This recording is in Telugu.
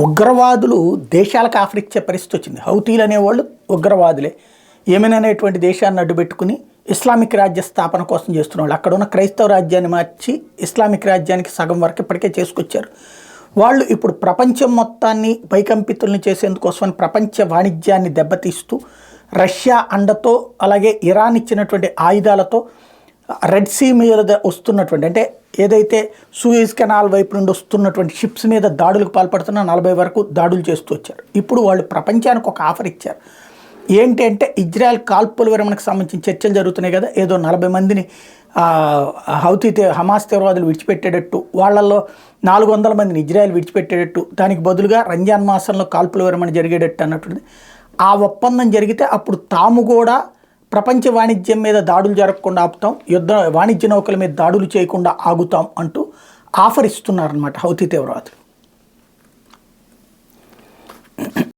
ఉగ్రవాదులు దేశాలకు ఆఫర్ ఇచ్చే పరిస్థితి వచ్చింది. హౌతీలు అనేవాళ్ళు ఉగ్రవాదులే. యెమెన్ అనేటువంటి దేశాన్ని అడ్డుపెట్టుకుని ఇస్లామిక్ రాజ్య స్థాపన కోసం చేస్తున్నవాళ్ళు. అక్కడ ఉన్న క్రైస్తవ రాజ్యాన్ని మార్చి ఇస్లామిక్ రాజ్యానికి సగం వరకు ఇప్పటికే చేసుకొచ్చారు. వాళ్ళు ఇప్పుడు ప్రపంచం మొత్తాన్ని భయకంపితుల్ని చేసేందుకోసమని ప్రపంచ వాణిజ్యాన్ని దెబ్బతీస్తూ రష్యా అండతో అలాగే ఇరాన్ ఇచ్చినటువంటి ఆయుధాలతో రెడ్ సీ మీద వస్తున్నటువంటి అంటే ఏదైతే సూయిజ్ కెనాల్ వైపు నుండి వస్తున్నటువంటి షిప్స్ మీద దాడులకు పాల్పడుతున్న 40 వరకు దాడులు చేస్తూ వచ్చారు. ఇప్పుడు వాళ్ళు ప్రపంచానికి ఒక ఆఫర్ ఇచ్చారు. ఏంటి అంటే ఇజ్రాయెల్ కాల్పుల విరమణకు సంబంధించిన చర్చలు జరుగుతున్నాయి కదా, ఏదో 40 మందిని హమాస్ తీవ్రవాదులు విడిచిపెట్టేటట్టు, వాళ్ళల్లో 400 మందిని ఇజ్రాయెల్ విడిచిపెట్టేటట్టు, దానికి బదులుగా రంజాన్ మాసంలో కాల్పుల విరమణ జరిగేటట్టు అన్నట్టుంది. ఆ ఒప్పందం జరిగితే అప్పుడు తాము కూడా ప్రపంచ వాణిజ్యం మీద దాడులు జరగకుండా ఆపుతాం, వాణిజ్య నౌకల మీద దాడులు చేయకుండా ఆగుతాం అంటూ ఆఫర్ ఇస్తున్నారన్నమాట హౌతీ తీవ్రవాదులు.